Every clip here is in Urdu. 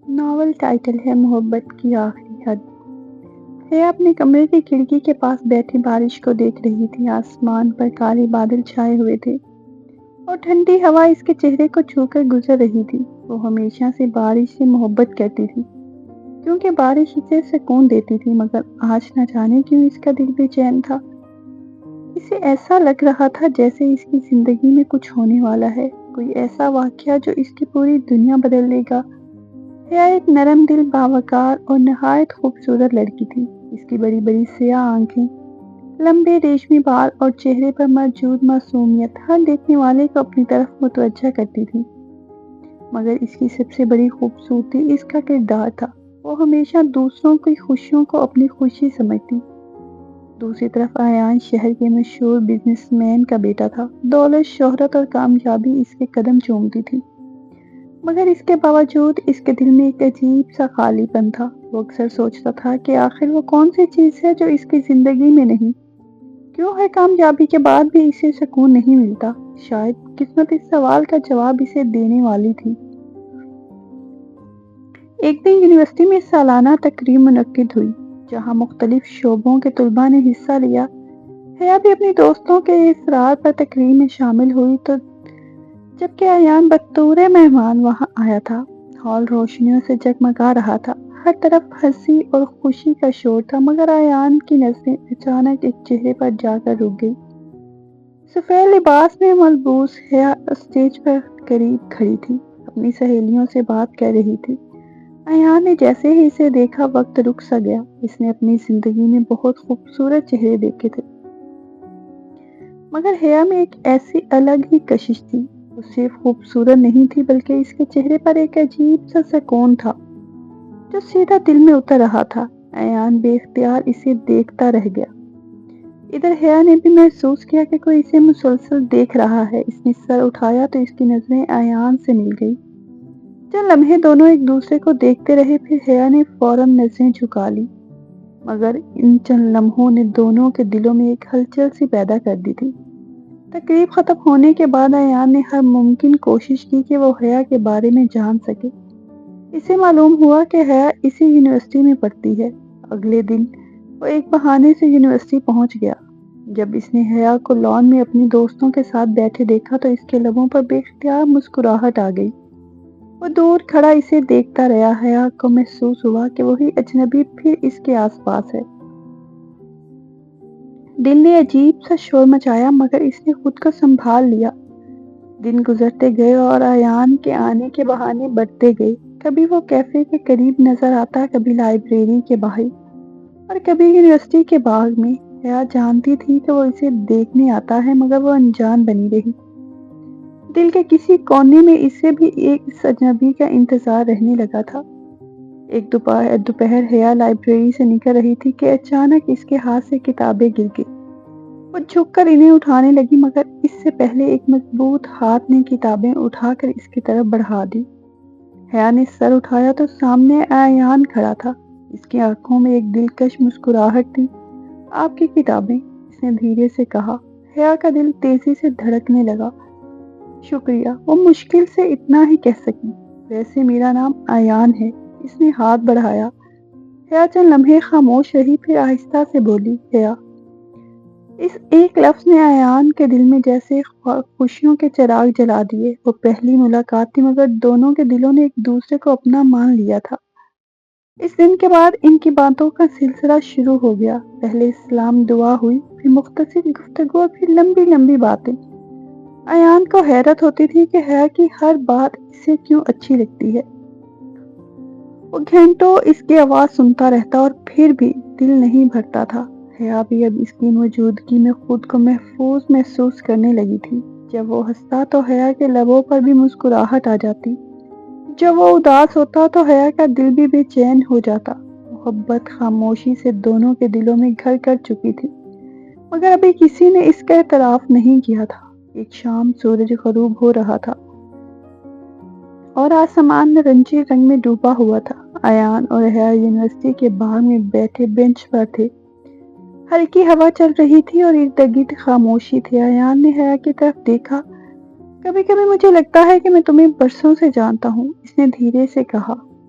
ناول ٹائٹل ہے محبت کی آخری حد۔ حیا اپنے کمرے کی کھڑکی کے پاس بیٹھی بارش کو دیکھ رہی تھی۔ آسمان پر کالے بادل چھائے ہوئے تھے اور ٹھنڈی ہوا اس کے چہرے کو چھو کر گزر رہی تھی۔ وہ ہمیشہ سے بارش سے محبت کرتی تھی کیونکہ بارش اسے سکون دیتی تھی، مگر آج نہ جانے کیوں اس کا دل بے چین تھا۔ اسے ایسا لگ رہا تھا جیسے اس کی زندگی میں کچھ ہونے والا ہے، کوئی ایسا واقعہ جو اس کی پوری دنیا بدل دے گا۔ حیا ایک نرم دل، باوقار اور نہایت خوبصورت لڑکی تھی۔ اس کی بڑی بڑی سیاہ آنکھیں، لمبے ریشمی بال اور چہرے پر موجود معصومیت ہر دیکھنے والے کو اپنی طرف متوجہ کرتی تھی۔ مگر اس کی سب سے بڑی خوبصورتی اس کا کردار تھا۔ وہ ہمیشہ دوسروں کی خوشیوں کو اپنی خوشی سمجھتی۔ دوسری طرف ایان شہر کے مشہور بزنس مین کا بیٹا تھا۔ دولت، شہرت اور کامیابی اس کے قدم چومتی تھی، مگر اس کے باوجود اس کے دل میں ایک عجیب سا خالی پن تھا۔ وہ اکثر سوچتا تھا کہ آخر وہ کون سی چیز ہے جو اس کی زندگی میں نہیں؟ کیوں ہر کامیابی کے بعد بھی اسے سکون نہیں ملتا؟ شاید قسمت اس سوال کا جواب اسے دینے والی تھی۔ ایک دن یونیورسٹی میں سالانہ تقریب منعقد ہوئی جہاں مختلف شعبوں کے طلباء نے حصہ لیا۔ حیا بھی اپنی دوستوں کے اصرار پر تقریب میں شامل ہوئی تو جبکہ ایان بطور مہمان وہاں آیا تھا۔ ہال روشنیوں سے جگمگا رہا تھا، ہر طرف ہنسی اور خوشی کا شور تھا، مگر ایان کی نظریں اچانک ایک چہرے پر جا کر رک گئی۔ سفید لباس میں ملبوس حیا اسٹیج پر قریب کھڑی تھی، اپنی سہیلیوں سے بات کر رہی تھی۔ ایان نے جیسے ہی اسے دیکھا وقت رک سا گیا۔ اس نے اپنی زندگی میں بہت خوبصورت چہرے دیکھے تھے، مگر حیا میں ایک ایسی الگ ہی کشش تھی۔ وہ صرف خوبصورت نہیں تھی بلکہ اس کے چہرے پر ایک عجیب سا سکون تھا جو سیدھا دل میں اتر رہا تھا۔ ایان بے اختیار اسے دیکھتا رہ گیا۔ ادھر حیا نے بھی محسوس کیا کہ کوئی اسے مسلسل دیکھ رہا ہے۔ اس نے سر اٹھایا تو اس کی نظریں ایان سے مل گئی۔ چند لمحے دونوں ایک دوسرے کو دیکھتے رہے، پھر حیا نے فوراً نظریں جھکا لی، مگر ان چند لمحوں نے دونوں کے دلوں میں ایک ہلچل سی پیدا کر دی تھی۔ تقریب ختم ہونے کے بعد ایان نے ہر ممکن کوشش کی کہ وہ حیا کے بارے میں جان سکے۔ اسے معلوم ہوا کہ حیا اسی یونیورسٹی میں پڑھتی ہے۔ اگلے دن وہ ایک بہانے سے یونیورسٹی پہنچ گیا۔ جب اس نے حیا کو لان میں اپنی دوستوں کے ساتھ بیٹھے دیکھا تو اس کے لبوں پر بے اختیار مسکراہٹ آ گئی۔ وہ دور کھڑا اسے دیکھتا رہا۔ حیا کو محسوس ہوا کہ وہی اجنبی پھر اس کے آس پاس ہے۔ دل نے عجیب سا شور مچایا، مگر اس نے خود کو سنبھال لیا۔ دن گزرتے گئے اور ایان کے آنے کے بہانے بڑھتے گئے۔ کبھی وہ کیفے کے قریب نظر آتا، کبھی لائبریری کے باہر اور کبھی یونیورسٹی کے باغ میں۔ حیا جانتی تھی کہ وہ اسے دیکھنے آتا ہے، مگر وہ انجان بنی رہی۔ دل کے کسی کونے میں اسے بھی اس اجنبی کا انتظار رہنے لگا تھا۔ ایک دوپہر حیا لائبریری سے نکل رہی تھی کہ اچانک اس کے ہاتھ سے کتابیں گر گئی۔ وہ جھک کر انہیں اٹھانے لگی، مگر اس سے پہلے ایک مضبوط ہاتھ نے کتابیں اٹھا کر اس کی طرف بڑھا دی۔ حیا نے سر اٹھایا تو سامنے ایان کھڑا تھا۔ اس کی آنکھوں میں ایک دلکش مسکراہٹ تھی۔ آپ کی کتابیں، اس نے دھیرے سے کہا۔ حیا کا دل تیزی سے دھڑکنے لگا۔ شکریہ، وہ مشکل سے اتنا ہی کہہ سکی۔ ویسے میرا نام ایان ہے، اس نے ہاتھ بڑھایا۔ حیا چند لمحے خاموش رہی، پھر آہستہ سے بولی، حیا۔ اس ایک لفظ نے ایان کے دل میں جیسے خوشیوں کے چراغ جلا دیے۔ وہ پہلی ملاقات تھی، مگر دونوں کے دلوں نے ایک دوسرے کو اپنا مان لیا تھا۔ اس دن کے بعد ان کی باتوں کا سلسلہ شروع ہو گیا۔ پہلے سلام دعا ہوئی، پھر مختصر گفتگو اور پھر لمبی لمبی باتیں۔ ایان کو حیرت ہوتی تھی کہ حیا کی ہر بات اسے کیوں اچھی لگتی ہے۔ وہ گھنٹوں اس کی آواز سنتا رہتا اور پھر بھی دل نہیں بھرتا تھا۔ حیا بھی اب اس کی موجودگی میں خود کو محفوظ محسوس کرنے لگی تھی۔ جب وہ ہنستا تو حیا کے لبوں پر بھی مسکراہٹ آ جاتی۔ جب وہ اداس ہوتا تو حیا کا دل بھی بے چین ہو جاتا۔ محبت خاموشی سے دونوں کے دلوں میں گھر کر چکی تھی، مگر ابھی کسی نے اس کا اعتراف نہیں کیا تھا۔ ایک شام سورج غروب ہو رہا تھا اور آسمان نارنجی رنگ میں ڈوبا ہوا تھا۔ ایان اور حیا یونیورسٹی کے باغ میں بیٹھے بینچ پر تھے۔ ہلکی ہوا چل رہی تھی اور ارد گرد خاموشی تھی۔ ایان نے حیا کی طرف دیکھا۔ کبھی کبھی مجھے لگتا ہے کہ میں تمہیں برسوں سے جانتا ہوں، اس نے دھیرے سے کہا۔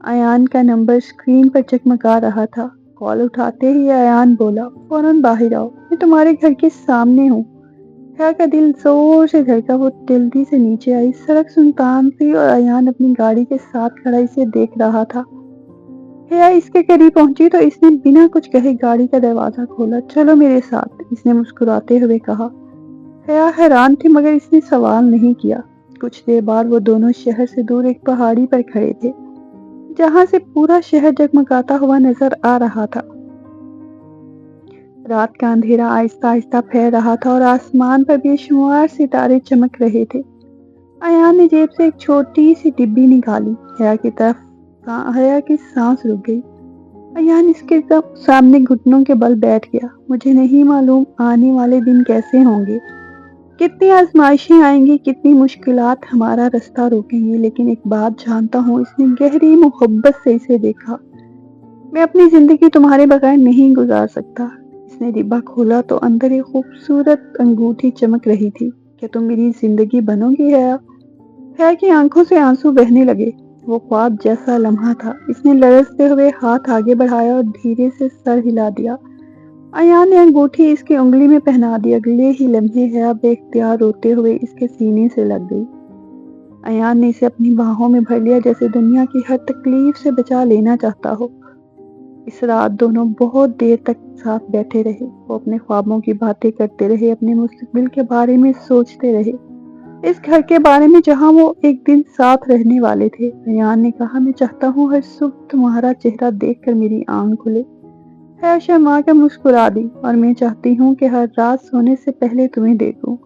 ایان کا نمبر اسکرین پر جگمگا رہا تھا۔ کال اٹھاتے ہی ایان بولا، فوراً باہر آؤ، میں تمہارے گھر کے سامنے ہوں۔ حیا کا دل زور سے دھڑکا، وہ جلدی سے نیچے آئی۔ سڑک سنسان تھی اور ایان اپنی گاڑی کے ساتھ کھڑا اسے دیکھ رہا تھا۔ حیا اس کے قریب پہنچی تو اس نے بنا کچھ کہے گاڑی کا دروازہ کھولا۔ چلو میرے ساتھ، اس نے مسکراتے ہوئے کہا۔ حیا حیران تھی مگر اس نے سوال نہیں کیا۔ کچھ دیر بعد وہ دونوں شہر سے دور ایک پہاڑی پر کھڑے تھے، جہاں سے پورا شہر جگمگاتا ہوا نظر آ رہا تھا۔ رات کا اندھیرا آہستہ آہستہ پھیل رہا تھا اور آسمان پر بے شمار ستارے چمک رہے تھے۔ ایان نے جیب سے ایک چھوٹی سی ڈبی نکالی۔ حیا کی سانس رک گئی۔ ایان اس کے سامنے گھٹنوں کے بل بیٹھ گیا۔ مجھے نہیں معلوم آنے والے دن کیسے ہوں گے، کتنی آزمائشیں آئیں گی، کتنی مشکلات ہمارا رستہ روکیں گی، لیکن ایک بات جانتا ہوں، اس نے گہری محبت سے اسے دیکھا، میں اپنی زندگی تمہارے بغیر نہیں گزار سکتا۔ اس نے ڈبہ کھولا تو اندر ایک خوبصورت انگوٹھی چمک رہی تھی۔ کیا تم میری زندگی بنو گی حیا؟ حیا کی آنکھوں سے آنسو بہنے لگے۔ وہ خواب جیسا لمحہ تھا۔ اس نے لرزتے ہوئے ہاتھ آگے بڑھایا اور دھیرے سے سر ہلا دیا۔ ایان نے انگوٹھی اس کی انگلی میں پہنا دی۔ اگلے ہی لمحے حیا بے اختیار روتے ہوئے اس کے سینے سے لگ گئی۔ ایان نے اسے اپنی باہوں میں بھر لیا، جیسے دنیا کی ہر تکلیف سے بچا لینا چاہتا ہو۔ اس رات دونوں بہت دیر تک ساتھ بیٹھے رہے۔ وہ اپنے خوابوں کی باتیں کرتے رہے، اپنے مستقبل کے بارے میں سوچتے رہے، اس گھر کے بارے میں جہاں وہ ایک دن ساتھ رہنے والے تھے۔ ایان نے کہا، میں چاہتا ہوں ہر صبح تمہارا چہرہ دیکھ کر میری آنکھ کھلے۔ حیا شرما کر مسکرا دی، اور میں چاہتی ہوں کہ ہر رات سونے سے پہلے تمہیں دیکھوں،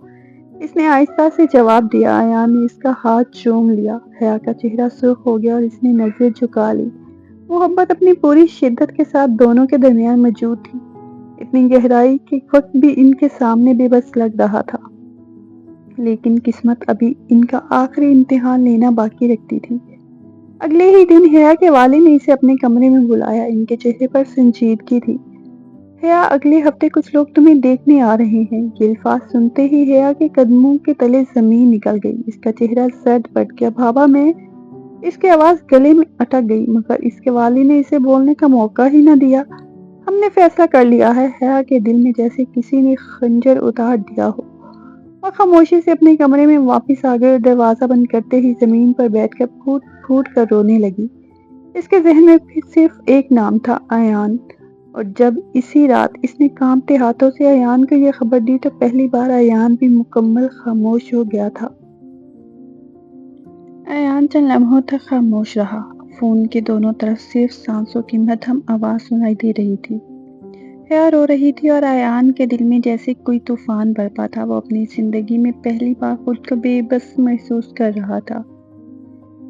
اس نے آہستہ سے جواب دیا۔ ایان نے اس کا ہاتھ چوم لیا۔ حیا کا چہرہ سرخ ہو گیا اور اس نے نظر جھکا لی۔ محبت اپنی پوری شدت کے ساتھ دونوں کے درمیان موجود تھی، اتنی گہرائی کہ وقت بھی ان کے سامنے بے بس لگ رہا تھا، لیکن قسمت ابھی ان کا آخری امتحان لینا باقی رکھتی تھی۔ اگلے ہی دن حیا کے والد نے اسے اپنے کمرے میں بلایا۔ ان کے چہرے پر سنجیدگی تھی۔ حیا، اگلے ہفتے کچھ لوگ تمہیں دیکھنے آ رہے ہیں۔ یہ الفاظ سنتے ہی حیا کے قدموں کے تلے زمین نکل گئی۔ اس کا چہرہ زرد پڑ گیا۔ بابا، میں اس کی آواز گلے میں اٹک گئی، مگر اس کے والد نے اسے بولنے کا موقع ہی نہ دیا۔ ہم نے فیصلہ کر لیا ہے۔ حیا کے دل میں جیسے کسی نے خنجر اتار دیا ہو، اور خاموشی سے اپنے کمرے میں واپس آ گئی اور دروازہ بند کرتے ہی زمین پر بیٹھ کر پھوٹ پھوٹ کر رونے لگی۔ اس کے ذہن میں صرف ایک نام تھا، ایان، اور جب اسی رات اس نے کانپتے ہاتھوں سے ایان کو یہ خبر دی تو پہلی بار ایان بھی مکمل خاموش ہو گیا تھا۔ ایان چند لمحوں تک خاموش رہا۔ فون کے دونوں طرف صرف سانسوں کی مدھم آواز سنائی دے رہی تھی۔ حیا رو رہی تھی اور ایان کے دل میں جیسے کوئی طوفان برپا تھا۔ وہ اپنی زندگی میں پہلی بار خود کو بے بس محسوس کر رہا تھا۔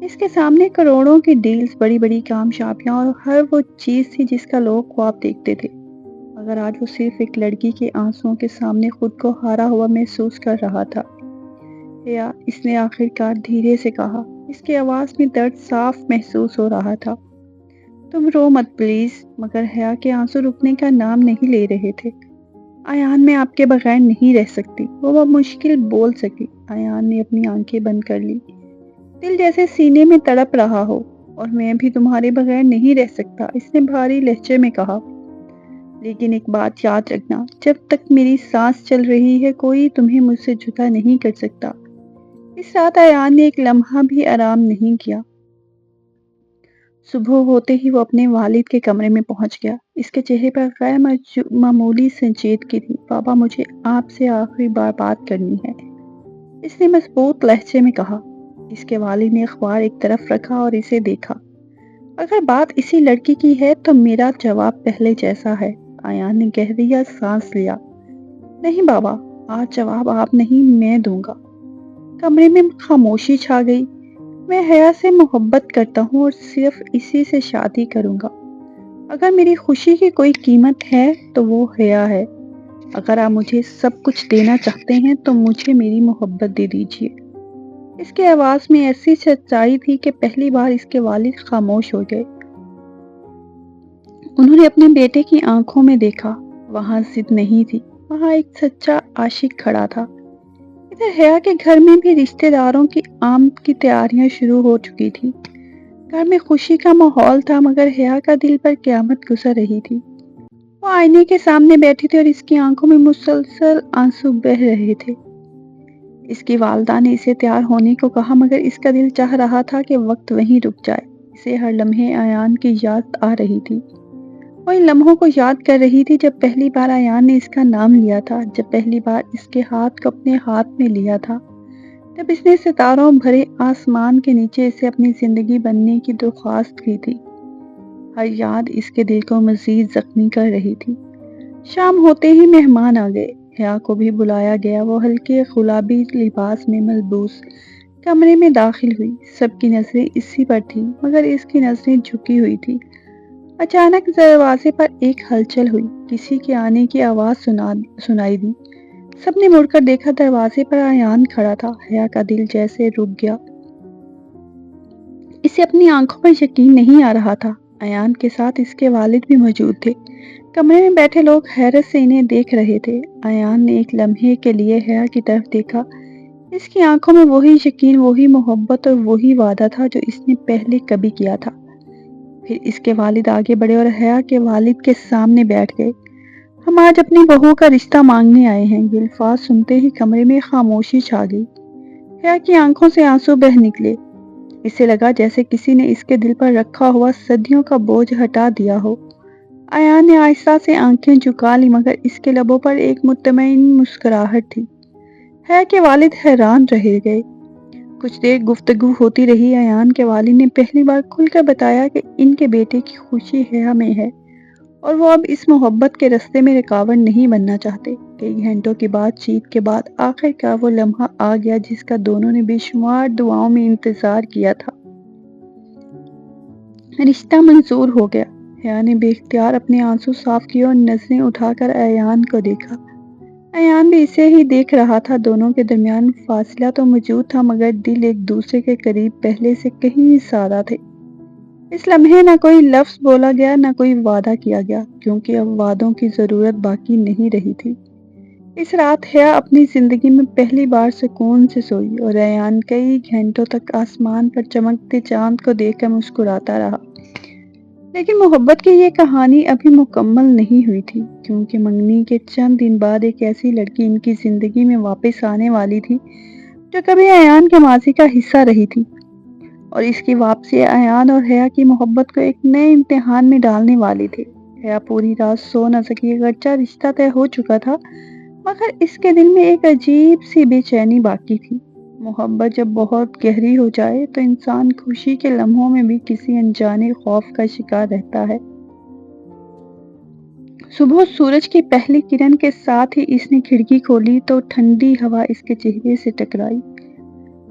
اس کے سامنے کروڑوں کی ڈیلز، بڑی بڑی کامیابیاں اور ہر وہ چیز تھی جس کا لوگ خواب دیکھتے تھے، مگر آج وہ صرف ایک لڑکی کے آنسوؤں کے سامنے خود کو ہارا ہوا محسوس کر رہا تھا۔ حیا، اس نے آخرکار دھیرے سے کہا۔ اس کی آواز میں درد صاف محسوس ہو رہا تھا۔ تم رو مت پلیز، مگر حیا کے آنسو رکنے کا نام نہیں لے رہے تھے۔ ایان، میں آپ کے بغیر نہیں رہ سکتی، وہ مشکل بول سکی۔ ایان نے اپنی آنکھیں بند کر لی، دل جیسے سینے میں تڑپ رہا ہو۔ اور میں بھی تمہارے بغیر نہیں رہ سکتا، اس نے بھاری لہجے میں کہا، لیکن ایک بات یاد رکھنا، جب تک میری سانس چل رہی ہے کوئی تمہیں مجھ سے جدا نہیں کر سکتا۔ اس رات ایان نے ایک لمحہ بھی آرام نہیں کیا۔ صبح ہوتے ہی وہ اپنے والد کے کمرے میں پہنچ گیا۔ اس کے چہرے پر غیر معمولی سنجیدگی تھی۔ بابا، مجھے آپ سے آخری بار بات کرنی ہے، اس نے مضبوط لہجے میں کہا۔ اس کے والد نے اخبار ایک طرف رکھا اور اسے دیکھا۔ اگر بات اسی لڑکی کی ہے تو میرا جواب پہلے جیسا ہے۔ ایان نے گہری سانس لیا۔ نہیں بابا، آج جواب آپ نہیں میں دوں گا۔ کمرے میں خاموشی چھا گئی۔ میں حیا سے محبت کرتا ہوں اور صرف اسی سے شادی کروں گا۔ اگر میری خوشی کی کوئی قیمت ہے تو وہ حیا ہے۔ اگر آپ مجھے سب کچھ دینا چاہتے ہیں تو مجھے میری محبت دے دیجیے۔ اس کی آواز میں ایسی سچائی تھی کہ پہلی بار اس کے والد خاموش ہو گئے۔ انہوں نے اپنے بیٹے کی آنکھوں میں دیکھا۔ وہاں ضد نہیں تھی، وہاں ایک سچا عاشق کھڑا تھا۔ ادھر حیا کے گھر میں بھی رشتہ داروں کی آمد کی تیاریاں شروع ہو چکی تھی۔ گھر میں خوشی کا ماحول تھا مگر حیا کا دل پر قیامت گزر رہی تھی۔ وہ آئینے کے سامنے بیٹھی تھی اور اس کی آنکھوں میں مسلسل آنسو بہہ رہے تھے۔ اس کی والدہ نے اسے تیار ہونے کو کہا مگر اس کا دل چاہ رہا تھا کہ وقت وہیں رک جائے۔ اسے ہر لمحے ایان کی یاد آ رہی تھی۔ وہ ان لمحوں کو یاد کر رہی تھی جب پہلی بار ایان نے اس کا نام لیا تھا، جب پہلی بار اس کے ہاتھ کو اپنے ہاتھ میں لیا تھا، جب اس نے ستاروں بھرے آسمان کے نیچے اسے اپنی زندگی بننے کی درخواست کی تھی۔ ہر یاد اس کے دل کو مزید زخمی کر رہی تھی۔ شام ہوتے ہی مہمان آ گئے۔ حیا کو بھی بلایا گیا۔ وہ ہلکے گلابی لباس میں ملبوس کمرے میں داخل ہوئی۔ سب کی نظریں اسی پر تھیں مگر اس کی نظریں جھکی ہوئی تھی۔ اچانک دروازے پر ایک ہلچل ہوئی۔ کسی کے آنے کی آواز سنائی دی۔ سب نے مڑ کر دیکھا، دروازے پر ایان کھڑا تھا۔ حیا کا دل جیسے رک گیا۔ اسے اپنی آنکھوں پر یقین نہیں آ رہا تھا۔ ایان کے ساتھ اس کے والد بھی موجود تھے۔ کمرے میں بیٹھے لوگ حیرت سے انہیں دیکھ رہے تھے۔ ایان نے ایک لمحے کے لیے حیا کی طرف دیکھا۔ اس کی آنکھوں میں وہی یقین، وہی محبت اور وہی وعدہ تھا جو اس نے پہلے کبھی کیا تھا۔ پھر اس کے والد آگے بڑھے اور حیا کے والد کے سامنے بیٹھ گئے۔ ہم آج اپنی بہو کا رشتہ مانگنے آئے ہیں۔ یہ الفاظ سنتے ہی کمرے میں خاموشی چھا گئی۔ حیا کی آنکھوں سے آنسو بہہ نکلے۔ اسے لگا جیسے کسی نے اس کے دل پر رکھا ہوا صدیوں کا بوجھ ہٹا دیا ہو۔ ایان نے آہستہ سے آنکھیں جھکا لی مگر اس کے لبوں پر ایک مطمئن مسکراہٹ تھی۔ حیا کے والد حیران رہ گئے۔ کچھ دیر گفتگو ہوتی رہی۔ ایان کے والد نے پہلی بار کھل کر بتایا کہ ان کے بیٹے کی خوشی حیا میں ہے اور وہ اب اس محبت کے راستے میں رکاوٹ نہیں بننا چاہتے۔ کئی گھنٹوں کی بات چیت کے بعد آخر کار وہ لمحہ آ گیا جس کا دونوں نے بے شمار دعاؤں میں انتظار کیا تھا۔ رشتہ منظور ہو گیا۔ حیا نے بے اختیار اپنے آنسو صاف کیے اور نظریں اٹھا کر ایان کو دیکھا۔ ایان بھی اسے ہی دیکھ رہا تھا۔ دونوں کے درمیان فاصلہ تو موجود تھا مگر دل ایک دوسرے کے قریب پہلے سے کہیں زیادہ تھے۔ اس لمحے نہ کوئی لفظ بولا گیا، نہ کوئی وعدہ کیا گیا، کیونکہ اب وعدوں کی ضرورت باقی نہیں رہی تھی۔ اس رات حیا اپنی زندگی میں پہلی بار سکون سے سوئی اور ایان کئی گھنٹوں تک آسمان پر چمکتے چاند کو دیکھ کر مسکراتا رہا۔ لیکن محبت کی یہ کہانی ابھی مکمل نہیں ہوئی تھی، کیونکہ منگنی کے چند دن بعد ایک ایسی لڑکی ان کی زندگی میں واپس آنے والی تھی جو کبھی ایان کے ماضی کا حصہ رہی تھی، اور اس کی واپسی ایان اور حیا کی محبت کو ایک نئے امتحان میں ڈالنے والی تھی۔ حیا پوری رات سو نہ سکی۔ اگرچہ رشتہ طے ہو چکا تھا مگر اس کے دل میں ایک عجیب سی بے چینی باقی تھی۔ محبت جب بہت گہری ہو جائے تو انسان خوشی کے لمحوں میں بھی کسی انجانے خوف کا شکار رہتا ہے۔ صبح سورج کی پہلی کرن کے ساتھ ہی اس نے کھڑکی کھولی تو ٹھنڈی ہوا اس کے چہرے سے ٹکرائی،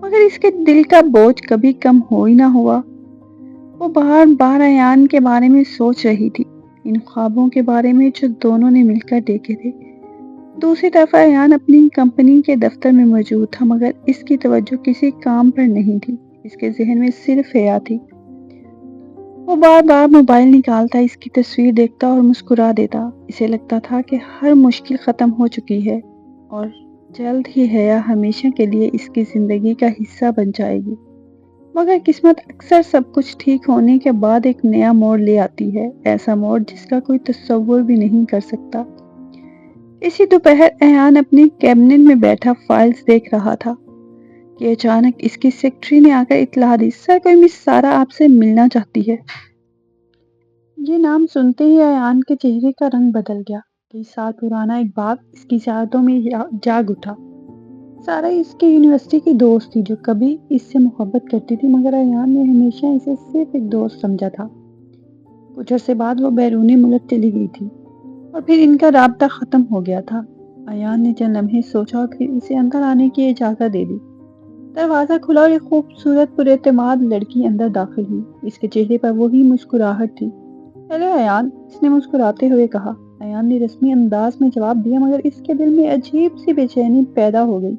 مگر اس کے دل کا بوجھ کبھی کم ہو ہی نہ ہوا۔ وہ بار بار ایان کے بارے میں سوچ رہی تھی، ان خوابوں کے بارے میں جو دونوں نے مل کر دیکھے تھے۔ دوسری طرف ایان اپنی کمپنی کے دفتر میں موجود تھا مگر اس کی توجہ کسی کام پر نہیں تھی۔ اس کے ذہن میں صرف حیا تھی۔ وہ بار بار موبائل نکالتا، اس کی تصویر دیکھتا اور مسکرا دیتا۔ اسے لگتا تھا کہ ہر مشکل ختم ہو چکی ہے اور جلد ہی حیا ہمیشہ کے لیے اس کی زندگی کا حصہ بن جائے گی۔ مگر قسمت اکثر سب کچھ ٹھیک ہونے کے بعد ایک نیا موڑ لے آتی ہے، ایسا موڑ جس کا کوئی تصور بھی نہیں کر سکتا۔ اسی دوپہر ایان اپنی کیبنٹ میں بیٹھا فائلز دیکھ رہا تھا کہ اچانک اس کی سیکرٹری نے آ کر اطلاع دی، سر کوئی مس سارا آپ سے ملنا چاہتی ہے۔ یہ نام سنتے ہی ایان کے چہرے کا رنگ بدل گیا۔ کئی سال پرانا ایک باغ اس کی یادوں میں جاگ اٹھا۔ سارا اس کی یونیورسٹی کی دوست تھی جو کبھی اس سے محبت کرتی تھی مگر ایان نے ہمیشہ اسے صرف ایک دوست سمجھا تھا۔ کچھ عرصے بعد وہ بیرونی ملک چلی گئی تھی اور پھر ان کا رابطہ ختم ہو گیا تھا۔ ایان نے چند لمحے سوچا اور پھر اسے اندر آنے کی اجازت دے دی۔ دروازہ کھلا اور ایک خوبصورت پر اعتماد لڑکی اندر داخل ہوئی۔ اس کے چہرے پر وہی مسکراہٹ تھی۔ ہیلو ایان، اس نے مسکراتے ہوئے کہا۔ ایان نے رسمی انداز میں جواب دیا مگر اس کے دل میں عجیب سی بے چینی پیدا ہو گئی۔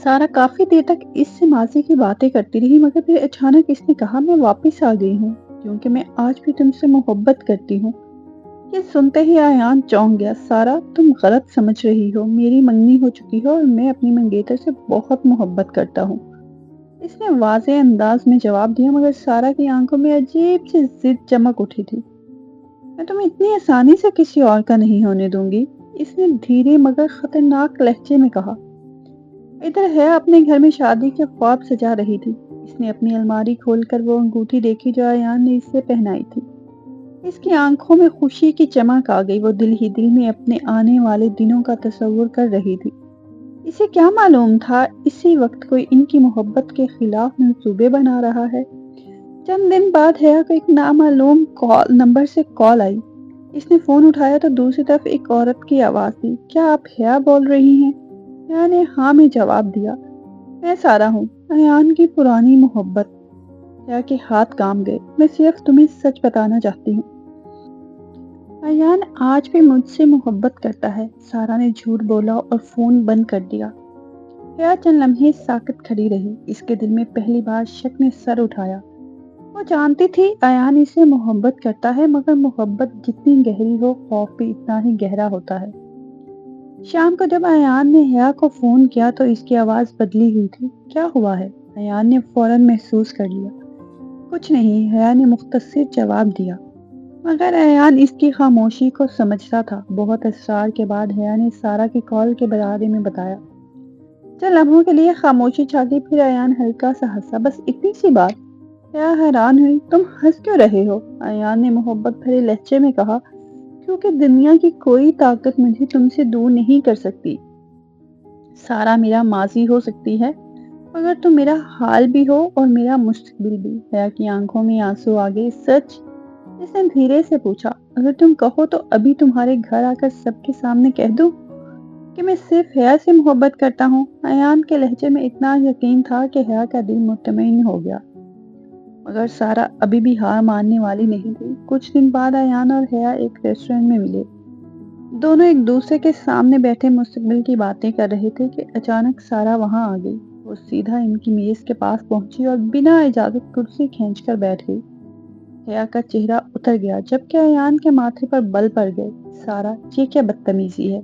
سارا کافی دیر تک اس سے ماضی کی باتیں کرتی رہی مگر پھر اچانک اس نے کہا، میں واپس آ گئی ہوں کیونکہ میں آج بھی تم سے محبت کرتی ہوں۔ یہ سنتے ہی ایان چونک گیا۔ سارا، تم غلط سمجھ رہی ہو، میری منگنی ہو چکی ہے اور میں اپنی منگیتر سے بہت محبت کرتا ہوں۔ اس نے واضح انداز میں جواب دیا، مگر سارا کی آنکھوں میں عجیب سی ضد چمک اٹھی تھی۔ میں تمہیں اتنی آسانی سے کسی اور کا نہیں ہونے دوں گی، اس نے دھیرے مگر خطرناک لہجے میں کہا۔ ادھر ہے اپنے گھر میں شادی کے خواب سجا رہی تھی۔ اس نے اپنی الماری کھول کر وہ انگوٹھی دیکھی جو ایان نے اسے پہنائی تھی۔ اس کی آنکھوں میں خوشی کی چمک آ گئی، وہ دل ہی دل میں اپنے آنے والے دنوں کا تصور کر رہی تھی۔ اسے کیا معلوم تھا اسی وقت کوئی ان کی محبت کے خلاف منصوبے بنا رہا ہے۔ چند دن بعد حیا کو ایک نامعلوم نمبر سے کال آئی۔ اس نے فون اٹھایا تو دوسری طرف ایک عورت کی آواز تھی۔ کیا آپ حیا بول رہی ہیں؟ حیا نے ہاں میں جواب دیا۔ میں سارا ہوں، ایان کی پرانی محبت۔ حیا کے ہاتھ کانپ گئے۔ میں صرف تمہیں سچ بتانا چاہتی ہوں، ایان آج بھی مجھ سے محبت کرتا ہے۔ سارا نے جھوٹ بولا اور فون بند کر دیا۔ حیا چند لمحے ساکت کھڑی رہی۔ اس کے دل میں پہلی بار شک نے سر اٹھایا۔ وہ جانتی تھی ایان اسے محبت کرتا ہے، مگر محبت جتنی گہری ہو خوف بھی اتنا ہی گہرا ہوتا ہے۔ شام کو جب ایان نے حیا کو فون کیا تو اس کی آواز بدلی ہوئی تھی۔ کیا ہوا ہے؟ ایان نے فوراً محسوس کر لیا۔ کچھ نہیں، حیا نے مختصر جواب دیا، مگر ایان اس کی خاموشی کو سمجھتا تھا۔ بہت اصرار کے بعد حیا نے سارا کی کال کے بارے میں بتایا۔ چند لمحوں کے لیے خاموشی چھا گئی، پھر ایان ہلکا سا ہنسا۔ بس اتنی سی بات؟ حیا حیران ہوئی۔ تم ہنس کیوں رہے ہو؟ ایان نے محبت بھرے لہجے میں کہا۔ کیونکہ دنیا کی کوئی طاقت مجھے تم سے دور نہیں کر سکتی۔ سارا میرا ماضی ہو سکتی ہے، مگر تم میرا حال بھی ہو اور میرا مستقبل بھی۔ حیا کی آنکھوں میں آنسو آ گئے۔ سچ؟ اس نے دھیرے سے پوچھا۔ اگر تم کہو تو ابھی تمہارے گھر آ کر سب کے سامنے کہہ دوں کہ میں صرف حیا سے محبت کرتا ہوں۔ ایان کے لہجے میں اتنا یقین تھا کہ حیا کا دل مطمئن ہو گیا، مگر سارا ابھی بھی ہار ماننے والی نہیں تھی۔ کچھ دن بعد ایان اور حیا ایک ریسٹورنٹ میں ملے۔ دونوں ایک دوسرے کے سامنے بیٹھے مستقبل کی باتیں کر رہے تھے کہ اچانک سارا وہاں آ گئی۔ وہ سیدھا ان کی میز کے پاس پہنچی اور بنا اجازت کرسی کھینچ کر بیٹھ گئی۔ حیا کا چہرہ اتر گیا، جبکہ ایان کے ماتھے پر بل پڑ گئے۔ سارا، یہ کیا بدتمیزی ہے؟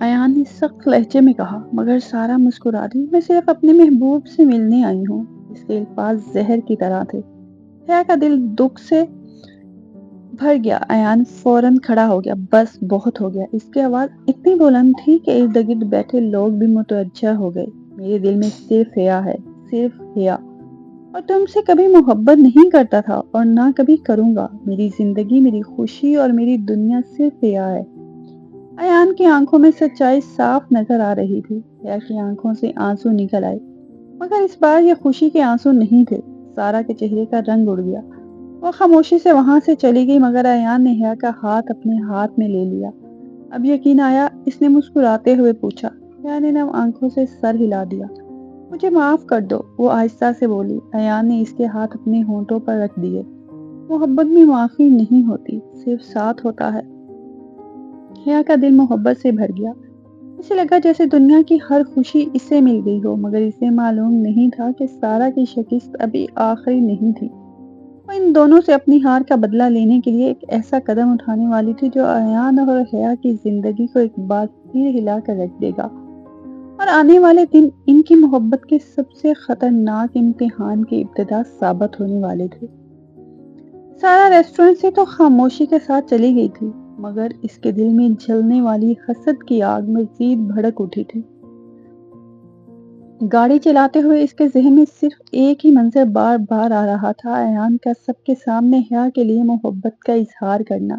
ایان نے سخت لہجے میں کہا، مگر سارا مسکرا دی۔ میں صرف اپنے محبوب سے ملنے آئی ہوں۔ اس کے الفاظ زہر کی طرح تھے۔ حیا کا دل دکھ سے بھر گیا۔ ایان فوراً کھڑا ہو گیا۔ بس بہت ہو گیا۔ اس کی آواز اتنی بلند تھی کہ ارد گرد بیٹھے لوگ بھی متوجہ ہو گئے۔ میرے دل میں صرف حیا ہے، صرف حیا، اور تم سے کبھی محبت نہیں کرتا تھا اور نہ کبھی کروں گا۔ میری زندگی، میری خوشی اور میری دنیا صرف حیا ہے۔ ایان کی آنکھوں میں سچائی صاف نظر آ رہی تھی۔ حیا کی آنکھوں سے آنسو نکل آئے، مگر اس بار یہ خوشی کے آنسو نہیں تھے۔ سارا کے چہرے کا رنگ اڑ گیا۔ وہ خاموشی سے وہاں سے چلی گئی، مگر ایان نے حیا کا ہاتھ اپنے ہاتھ میں لے لیا۔ اب یقین آیا؟ اس نے مسکراتے ہوئے پوچھا۔ حیا نے نم آنکھوں سے سر ہلا دیا۔ مجھے معاف کر دو، وہ آہستہ سے بولی۔ ایان نے اس کے ہاتھ اپنے ہونٹوں پر رکھ دیے۔ محبت میں معافی نہیں ہوتی، صرف ساتھ ہوتا ہے۔ حیا کا دل محبت سے بھر گیا۔ اسے لگا جیسے دنیا کی ہر خوشی اسے مل گئی ہو، مگر اسے معلوم نہیں تھا کہ سارا کی شکست ابھی آخری نہیں تھی۔ وہ ان دونوں سے اپنی ہار کا بدلہ لینے کے لیے ایک ایسا قدم اٹھانے والی تھی جو ایان اور حیا کی زندگی کو ایک بار پھر ہلا کر رکھ دے گا، اور آنے والے دن ان کی محبت کے سب سے خطرناک امتحان کی ابتدا ثابت ہونے والے تھے۔ سارا ریسٹورنٹ سے تو خاموشی کے ساتھ چلی گئی تھی، مگر اس کے دل میں جلنے والی حسد کی آگ مزید بھڑک اٹھی تھی۔ گاڑی چلاتے ہوئے اس کے ذہن میں صرف ایک ہی منظر بار بار آ رہا تھا، ایان کا سب کے سامنے حیا کے لیے محبت کا اظہار کرنا۔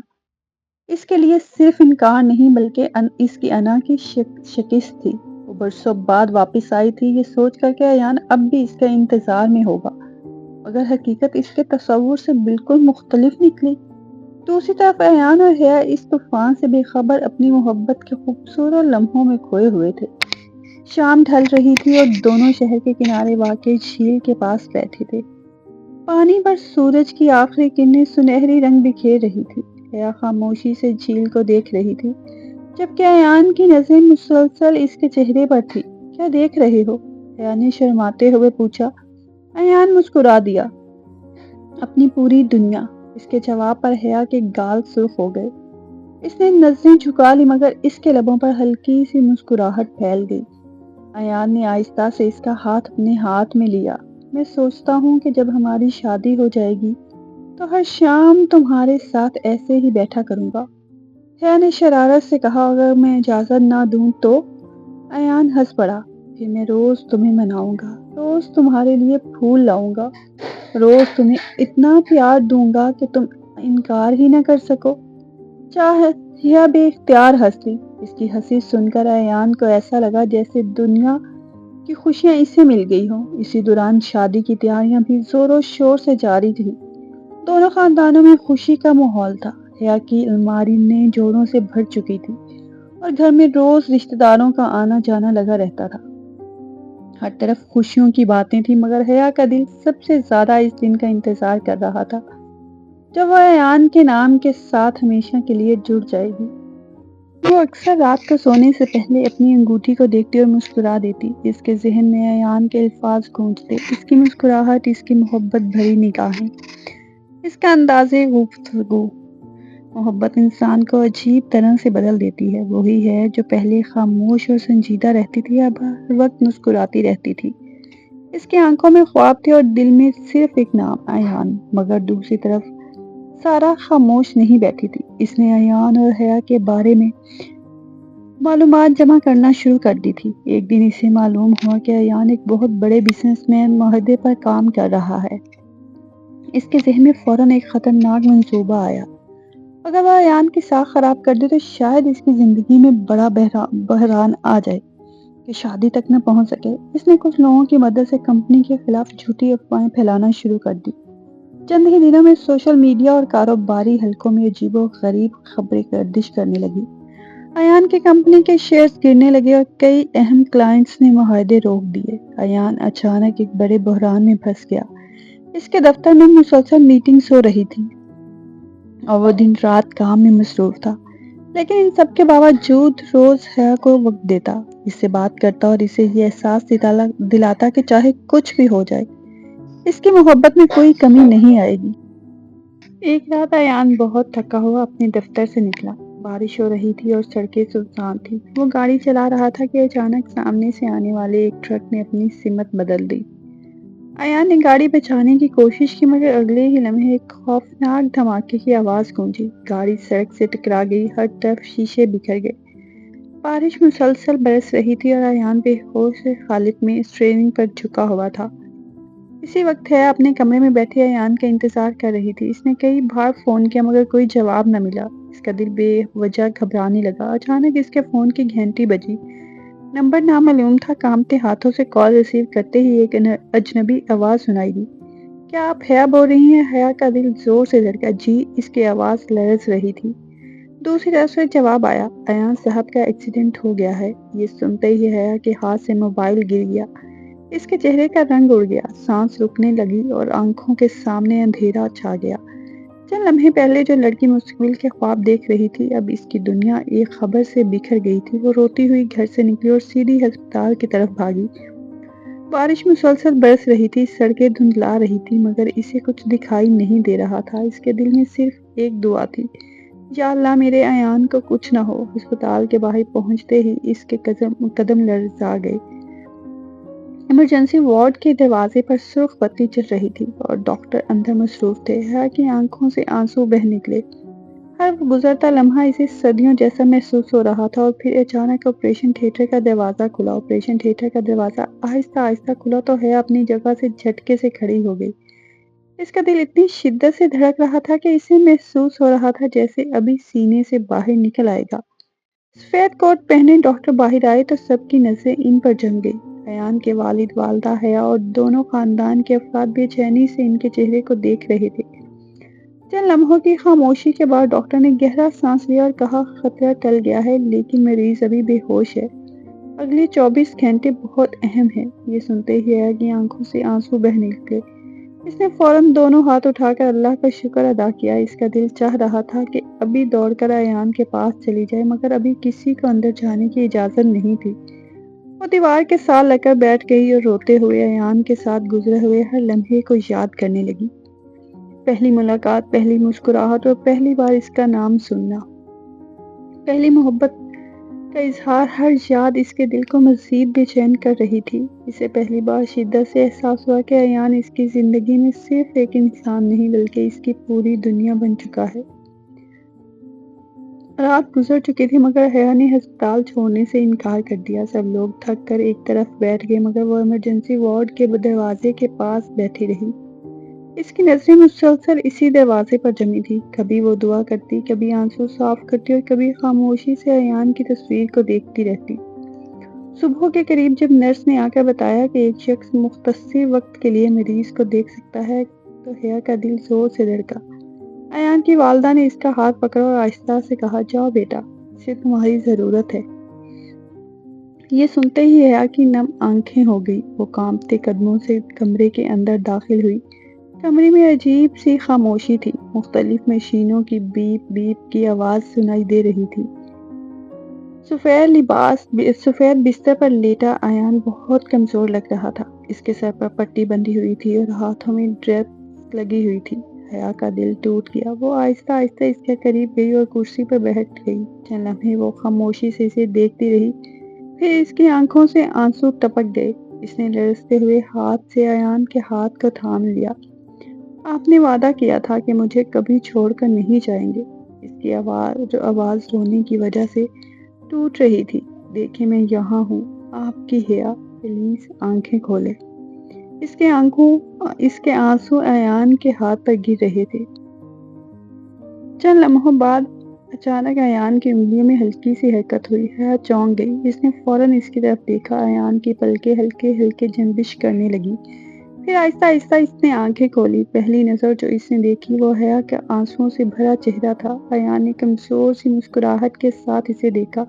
اس کے لیے صرف انکار نہیں بلکہ اس کی انا کی شکست تھی۔ وہ برسوں بعد واپس آئی تھی، یہ سوچ کر کہ ایان اب بھی اس کے انتظار میں ہوگا، مگر حقیقت اس کے تصور سے بالکل مختلف نکلی۔ دوسری طرف ایان اور حیا اس طوفان سے بے خبر اپنی محبت کے خوبصورت لمحوں میں کھوئے ہوئے تھے۔ شام ڈھل رہی تھی اور دونوں شہر کے کنارے واقع جھیل کے پاس بیٹھے تھے۔ پانی پر سورج کی آخری کرنیں سنہری رنگ بکھیر رہی تھی۔ حیا خاموشی سے جھیل کو دیکھ رہی تھی، جبکہ ایان کی نظریں مسلسل اس کے چہرے پر تھی۔ کیا دیکھ رہے ہو؟ حیا نے شرماتے ہوئے پوچھا۔ ایان مسکرا دیا۔ اپنی پوری دنیا۔ اس کے جواب پر حیا کے گال سرخ ہو گئے۔ اس نے نظریں جھکا لی، مگر اس کے لبوں پر ہلکی سی مسکراہٹ پھیل گئی۔ ایان نے آہستہ سے اس کا ہاتھ اپنے ہاتھ میں لیا۔ میں سوچتا ہوں کہ جب ہماری شادی ہو جائے گی تو ہر شام تمہارے ساتھ ایسے ہی بیٹھا کروں گا۔ حیا نے شرارت سے کہا، اگر میں اجازت نہ دوں تو؟ ایان ہنس پڑا۔ پھر میں روز تمہیں مناؤں گا، روز تمہارے لیے پھول لاؤں گا، روز تمہیں اتنا پیار دوں گا کہ تم انکار ہی نہ کر سکو۔ چاہے حیا بے اختیار ہنس لی۔ اس کی ہنسی سن کر ایان کو ایسا لگا جیسے دنیا کی خوشیاں اسے مل گئی ہوں۔ اسی دوران شادی کی تیاریاں بھی زور و شور سے جاری تھی۔ دونوں خاندانوں میں خوشی کا ماحول تھا۔ حیا کی الماری نئے جوڑوں سے بھر چکی تھی اور گھر میں روز رشتہ داروں کا آنا جانا لگا رہتا تھا۔ ہر طرف خوشیوں کی باتیں تھی، مگر حیا کا دل سب سے زیادہ اس دن کا انتظار کر رہا تھا جب وہ ایان کے نام کے ساتھ ہمیشہ کے لیے جڑ جائے گی۔ وہ اکثر رات کو سونے سے پہلے اپنی انگوٹھی کو دیکھتی اور مسکرا دیتی۔ اس کے ذہن میں ایان کے الفاظ گونجتے، اس کی مسکراہٹ، اس کی محبت بھری نگاہیں، اس کا انداز گفتگو۔ محبت انسان کو عجیب طرح سے بدل دیتی ہے۔ وہی ہے جو پہلے خاموش اور سنجیدہ رہتی تھی، اب ہر وقت مسکراتی رہتی تھی۔ اس کی آنکھوں میں خواب تھے اور دل میں صرف ایک نام، ایان۔ مگر دوسری طرف سارا خاموش نہیں بیٹھی تھی۔ اس نے ایان اور حیا کے بارے میں معلومات جمع کرنا شروع کر دی تھی۔ ایک دن اسے معلوم ہوا کہ ایان ایک بہت بڑے بزنس مین معاہدے پر کام کر رہا ہے۔ اس کے ذہن میں فوراً ایک خطرناک منصوبہ آیا۔ اگر وہ ایان کی ساکھ خراب کر دے تو شاید اس کی زندگی میں بڑا بحران آ جائے کہ شادی تک نہ پہنچ سکے۔ اس نے کچھ لوگوں کی مدد سے کمپنی کے خلاف جھوٹی افواہیں پھیلانا شروع کر دی۔ چند ہی دنوں میں سوشل میڈیا اور کاروباری حلقوں میں عجیب و غریب خبریں گردش کرنے لگی۔ ایان کی کمپنی کے شیئرز گرنے لگے اور کئی اہم کلائنٹس نے معاہدے روک دیے۔ ایان اچانک ایک بڑے بحران میں پھنس گیا۔ اس کے دفتر میں مسلسل میٹنگز ہو رہی تھی اور وہ دن رات کام میں مصروف تھا، لیکن ان سب کے باوجود روز حیا کو وقت دیتا، اس سے بات کرتا اور اسے یہ احساس دلاتا کہ چاہے کچھ بھی ہو جائے، اس کی محبت میں کوئی کمی نہیں آئے گی۔ ایک رات ایان بہت تھکا ہوا اپنے دفتر سے نکلا۔ بارش ہو رہی تھی اور سڑکیں سنسان تھیں۔ وہ گاڑی چلا رہا تھا کہ اچانک سامنے سے آنے والے ایک ٹرک نے اپنی سمت بدل دی۔ ایان نے گاڑی بچانے کی کوشش کی، مگر اگلے ہی لمحے ایک خوفناک دھماکے کی آواز گونجی۔ گاڑی سڑک سے ٹکرا گئی، ہر طرف شیشے بکھر گئے۔ بارش مسلسل برس رہی تھی اور ایان بے ہوش حالت میں اسٹیئرنگ پر جھکا ہوا تھا۔ اسی وقت حیا اپنے کمرے میں بیٹھے ایان کا انتظار کر رہی تھی۔ اس نے کئی بار فون کیا مگر کوئی جواب نہ ملا۔ اس کا دل بے وجہ گھبرانے لگا۔ اچانک اس کے فون کی گھنٹی بجی۔ نمبر نامعلوم تھا۔ کانپتے ہاتھوں سے کال ریسیو کرتے ہی ایک اجنبی آواز سنائی دی۔ کیا آپ حیا بول رہی ہیں؟ حیا کا دل زور سے دھڑکا۔ جی، اس کی آواز لرز رہی تھی۔ دوسری طرف سے جواب آیا، ایان صاحب کا ایکسیڈنٹ ہو گیا ہے۔ یہ سنتے ہی حیا کے ہاتھ سے موبائل گر گیا۔ اس کے چہرے کا رنگ اڑ گیا، سانس رکنے لگی اور آنکھوں کے سامنے اندھیرا چھا گیا۔ چند لمحے پہلے جو لڑکی مستقبل کے خواب دیکھ رہی تھی، اب اس کی دنیا ایک خبر سے بکھر گئی تھی۔ وہ روتی ہوئی گھر سے نکلی اور سیدھی ہسپتال کی طرف بھاگی۔ بارش مسلسل برس رہی تھی، سڑکیں دھندلا رہی تھی، مگر اسے کچھ دکھائی نہیں دے رہا تھا۔ اس کے دل میں صرف ایک دعا تھی، یا اللہ میرے ایان کو کچھ نہ ہو۔ ہسپتال کے باہر پہنچتے ہی اس کے قدم لرزا گئے۔ ایمرجنسی وارڈ کے دروازے پر سرخ بتی جل رہی تھی اور ڈاکٹر اندر مصروف تھے۔ حیا کی آنکھوں سے آنسو بہہ نکلے۔ ہر گزرتا لمحہ اسے صدیوں جیسا محسوس ہو رہا تھا۔ اور پھر اچانک آپریشن تھیٹر کا دروازہ کھلا۔ آپریشن تھیٹر کا دروازہ آہستہ آہستہ کھلا تو حیا اپنی جگہ سے جھٹکے سے کھڑی ہو گئی۔ اس کا دل اتنی شدت سے دھڑک رہا تھا کہ اسے محسوس ہو رہا تھا جیسے ابھی سینے سے باہر نکل آئے گا۔ سفید کوٹ پہنے ڈاکٹر باہر آئے تو سب کی نظریں ان پر جم گئی۔ ایان کے والد، والدہ، حیا اور دونوں خاندان کے افراد بے چینی سے ان کے چہرے کو دیکھ رہے تھے۔ چند لمحوں کی خاموشی کے بعد ڈاکٹر نے گہرا سانس لیا اور کہا، خطرہ ٹل گیا ہے لیکن مریض ابھی بے ہوش ہے۔ اگلے 24 گھنٹے بہت اہم ہیں۔ یہ سنتے ہی حیا کی آنکھوں سے آنسو بہہ نکلے۔ اس نے فوراً دونوں ہاتھ اٹھا کر اللہ کا شکر ادا کیا۔ اس کا دل چاہ رہا تھا کہ ابھی دوڑ کر ایان کے پاس چلی جائے، مگر ابھی کسی کو اندر جانے کی اجازت نہیں تھی۔ وہ دیوار کے ساتھ لگ کر بیٹھ گئی اور روتے ہوئے ایان کے ساتھ گزرے ہوئے ہر لمحے کو یاد کرنے لگی۔ پہلی ملاقات، پہلی مسکراہٹ اور پہلی بار اس کا نام سننا، پہلی محبت کا اظہار ہر یاد اس کے دل کو مزید بے چین کر رہی تھی۔ اسے پہلی بار شدت سے احساس ہوا کہ ایان اس کی زندگی میں صرف ایک انسان نہیں بلکہ اس کی پوری دنیا بن چکا ہے۔ رات گزر چکی تھی مگر حیا نے ہسپتال چھوڑنے سے انکار کر دیا۔ سب لوگ تھک کر ایک طرف بیٹھ گئے مگر وہ ایمرجنسی وارڈ کے دروازے کے پاس بیٹھی رہی۔ اس کی نظریں مسلسل اسی دروازے پر جمی تھی۔ کبھی وہ دعا کرتی، کبھی آنسو صاف کرتی اور کبھی خاموشی سے ایان کی تصویر کو دیکھتی رہتی۔ صبح کے قریب جب نرس نے آ کر بتایا کہ ایک شخص مختصر وقت کے لیے مریض کو دیکھ سکتا ہے تو حیا کا دل زور سے دھڑکا۔ ایان کی والدہ نے اس کا ہاتھ پکڑا اور آہستہ سے کہا، جاؤ بیٹا، اسے تمہاری ضرورت ہے۔ یہ سنتے ہی حیا کی نم آنکھیں ہو گئی۔ وہ کانپتے قدموں سے کمرے کے اندر داخل ہوئی۔ کمرے میں عجیب سی خاموشی تھی۔ مختلف مشینوں کی بیپ بیپ کی آواز سنائی دے رہی تھی۔ سفید بستر پر لیٹا ایان بہت کمزور لگ رہا تھا۔ اس کے سر پر پٹی بندھی ہوئی تھی اور ہاتھوں میں ڈرپس لگی ہوئی تھی۔ حیا کا دل ٹوٹ گیا۔ وہ آہستہ آہستہ اس کے قریب گئی اور کرسی پر بیٹھ گئی۔ چند لمحے وہ خاموشی سے اسے دیکھتی رہی، پھر اس کی آنکھوں سے آنسو ٹپک گئے۔ اس نے لرزتے ہوئے ہاتھ سے ایان کے ہاتھ کو تھام لیا۔ آپ نے وعدہ کیا تھا کہ مجھے کبھی چھوڑ کر نہیں جائیں گے۔ اس کی آواز رونے کی وجہ سے ٹوٹ رہی تھی۔ دیکھیں میں یہاں ہوں، آپ کی حیا، پلیز آنکھیں کھولے۔ اس کے آنسو ایان کے ہاتھ پر گر رہے تھے۔ چند لمحوں بعد اچانک ایان کی انگلیوں میں ہلکی سی حرکت ہوئی۔ حیا چونک گئی۔ اس نے فوراً اس کی طرف دیکھا۔ ایان کی پلکیں ہلکے ہلکے جنبش کرنے لگی۔ پھر آہستہ آہستہ اس نے آنکھیں کھولی۔ پہلی نظر جو اس نے دیکھی وہ حیا کا آنسوؤں سے بھرا چہرہ تھا۔ ایان نے کمزور سی مسکراہٹ کے ساتھ اسے دیکھا۔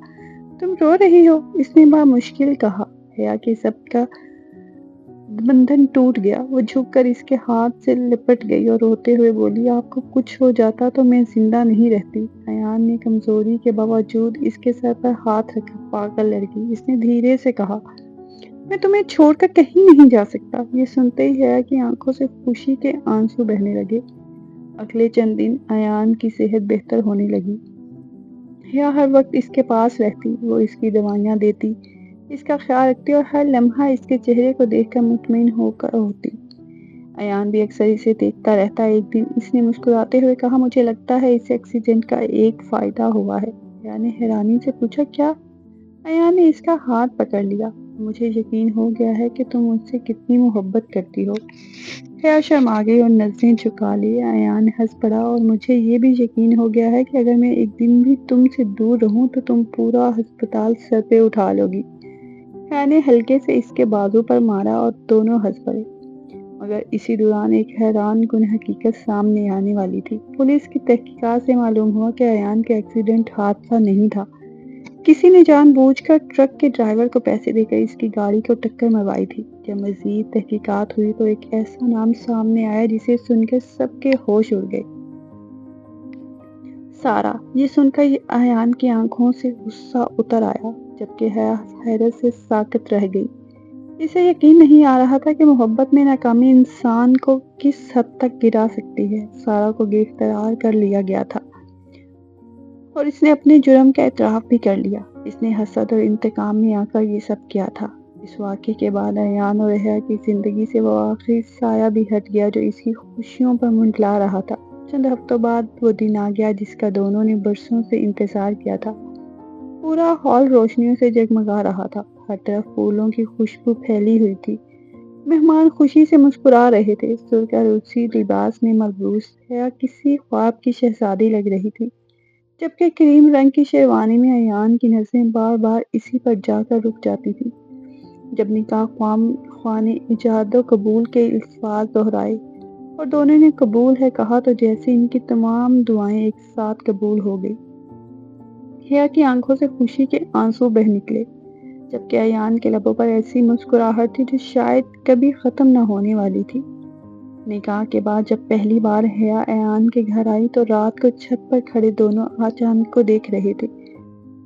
تم رو رہی ہو؟ اس نے بامشکل کہا۔ حیا کے ضبط کا بندھن ٹوٹ گیا۔ وہ جھک کر اس کے ہاتھ سے لپٹ گئی اور روتے ہوئے بولی، آپ کو کچھ ہو جاتا تو میں زندہ نہیں رہتی۔ ایان نے کمزوری کے باوجود اس کے سر پر ہاتھ رکھا۔ پاگل لڑکی، اس نے دھیرے سے کہا، میں تمہیں چھوڑ کر کہیں نہیں جا سکتا۔ یہ سنتے ہی حیا کی آنکھوں سے خوشی کے آنسو بہنے لگے۔ اگلے چند دن ایان کی صحت بہتر ہونے لگی۔ حیا ہر وقت اس کے پاس رہتی۔ وہ اس کی دوائیاں دیتی، اس کا خیال رکھتی اور ہر لمحہ اس کے چہرے کو دیکھ کر مطمئن ہوتی۔ ایان بھی اکثر اسے دیکھتا رہتا۔ ایک دن اس نے مسکراتے ہوئے کہا، مجھے لگتا ہے اس ایکسیڈنٹ کا ایک فائدہ ہوا ہے۔ حیا نے حیرانی سے پوچھا، کیا؟ ایان نے اس کا ہاتھ پکڑ لیا۔ مجھے یقین ہو گیا ہے کہ تم مجھ سے کتنی محبت کرتی ہو۔ حیا شرما گئی اور نظریں جھکا لی۔ ایان ہنس پڑا، اور مجھے یہ بھی یقین ہو گیا ہے کہ اگر میں ایک دن بھی تم سے دور رہوں تو تم پورا ہسپتال سر پہ اٹھا لو گی۔ حیا نے ہلکے سے اس کے بازو پر مارا اور دونوں ہنس پڑے۔ مگر اسی دوران ایک حیران کن حقیقت سامنے آنے والی تھی۔ پولیس کی تحقیقات سے معلوم ہوا کہ ایان کا ایکسیڈنٹ حادثہ نہیں تھا۔ کسی نے جان بوجھ کر ٹرک کے ڈرائیور کو پیسے دے کر اس کی گاڑی کو ٹکر مروائی تھی۔ جب مزید تحقیقات ہوئی تو ایک ایسا نام سامنے آیا جسے سن کر سب کے ہوش اڑ گئے، سارا۔ یہ سن کر ایان کی آنکھوں سے غصہ اتر آیا، جبکہ حیا حیرت سے ساکت رہ گئی۔ اسے یقین نہیں آ رہا تھا کہ محبت میں ناکامی انسان کو کس حد تک گرا سکتی ہے۔ سارا کو گرفتار کر لیا گیا تھا اور اس نے اپنے جرم کا اعتراف بھی کر لیا۔ اس نے حسد اور انتقام میں آ کر یہ سب کیا تھا۔ اس واقعے کے بعد ایان اور حیا کی زندگی سے وہ آخری سایہ بھی ہٹ گیا جو اس کی خوشیوں پر منڈلا رہا تھا۔ چند ہفتوں بعد وہ دن آ گیا جس کا دونوں نے برسوں سے انتظار کیا تھا۔ پورا ہال روشنیوں سے جگمگا رہا تھا۔ ہر طرف پھولوں کی خوشبو پھیلی ہوئی تھی۔ مہمان خوشی سے مسکرا رہے تھے۔ سرخ روسی لباس میں ملبوس حیا کسی خواب کی شہزادی لگ رہی تھی، جبکہ کریم رنگ کی شیروانی میں ایان کی نظریں بار بار اسی پر جا کر رک جاتی تھی۔ جب نکاح خواہ نے ایجاد و قبول کے الفاظ دہرائے اور دونوں نے قبول ہے کہا تو جیسے ان کی تمام دعائیں ایک ساتھ قبول ہو گئی۔ حیا کی آنکھوں سے خوشی کے آنسو بہہ نکلے، جبکہ ایان کے لبوں پر ایسی مسکراہٹ تھی جو شاید کبھی ختم نہ ہونے والی تھی۔ نکاح کے بعد جب پہلی بار حیا ایان کے گھر آئی تو رات کو چھت پر کھڑے دونوں چاند کو دیکھ رہے تھے۔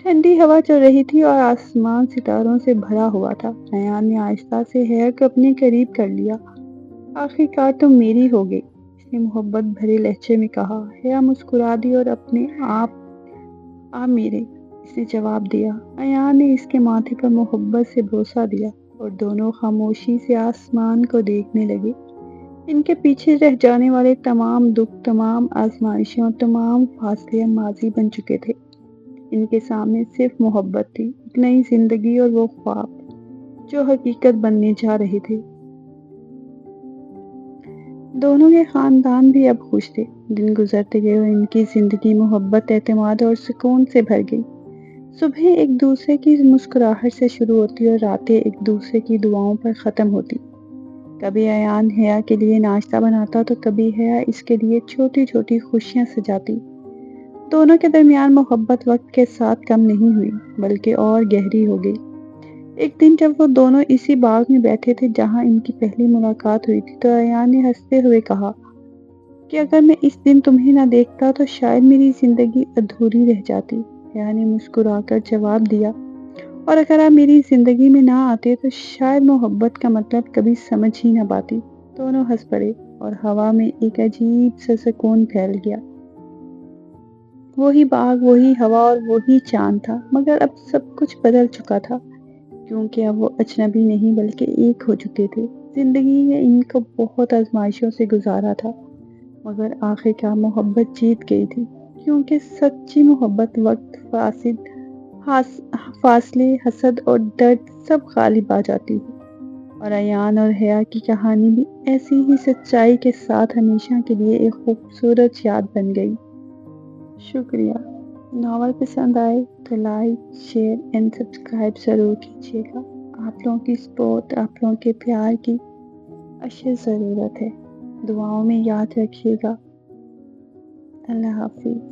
ٹھنڈی ہوا چل رہی تھی اور آسمان ستاروں سے بھرا ہوا تھا۔ ایان نے آہستہ سے حیا کو اپنے قریب کر لیا۔ آخر کار تم میری ہو گئی، اس نے محبت بھرے لہجے میں کہا۔ حیا مسکرا دی اور اپنے آپ میرے اس نے جواب دیا۔ ایان نے اس کے ماتھے پر محبت سے بوسہ دیا اور دونوں خاموشی سے آسمان کو دیکھنے لگے۔ ان کے پیچھے رہ جانے والے تمام دکھ، تمام آزمائشیں اور تمام فاصلے ماضی بن چکے تھے۔ ان کے سامنے صرف محبت تھی، ایک نئی زندگی اور وہ خواب جو حقیقت بننے جا رہے تھے۔ دونوں کے خاندان بھی اب خوش تھے۔ دن گزرتے گئے اور ان کی زندگی محبت، اعتماد اور سکون سے بھر گئی۔ صبح ایک دوسرے کی مسکراہٹ سے شروع ہوتی اور راتیں ایک دوسرے کی دعاؤں پر ختم ہوتی۔ کبھی ایان حیا کے لیے ناشتہ بناتا تو کبھی حیا اس کے لیے چھوٹی چھوٹی خوشیاں سجاتی۔ دونوں کے درمیان محبت وقت کے ساتھ کم نہیں ہوئی بلکہ اور گہری ہو گئی۔ ایک دن جب وہ دونوں اسی باغ میں بیٹھے تھے جہاں ان کی پہلی ملاقات ہوئی تھی تو ایان نے ہنستے ہوئے کہا کہ اگر میں اس دن تمہیں نہ دیکھتا تو شاید میری زندگی ادھوری رہ جاتی۔ حیا نے مسکرا کر جواب دیا، اور اگر آپ میری زندگی میں نہ آتے تو شاید محبت کا مطلب کبھی سمجھ ہی نہ پاتی۔ دونوں ہنس پڑے اور ہوا میں ایک عجیب سا سکون پھیل گیا۔ وہی باغ، وہی ہوا اور وہی چاند تھا، مگر اب سب کچھ بدل چکا تھا کیونکہ اب وہ اجنبی نہیں بلکہ ایک ہو چکے تھے۔ زندگی نے ان کو بہت آزمائشوں سے گزارا تھا مگر آخر کار محبت جیت گئی تھی، کیونکہ سچی محبت وقت، فاصلے، حسد اور درد سب غالب آ جاتی ہے۔ اور ایان اور حیا کی کہانی بھی ایسی ہی سچائی کے ساتھ ہمیشہ کے لیے ایک خوبصورت یاد بن گئی۔ شکریہ۔ ناول پسند آئے تو لائک، شیئر اینڈ سبسکرائب ضرور کیجیے گا۔ آپ لوگوں کی سپورٹ، آپ لوگوں کے پیار کی اشد ضرورت ہے۔ دعاؤں میں یاد رکھیے گا۔ اللہ حافظ۔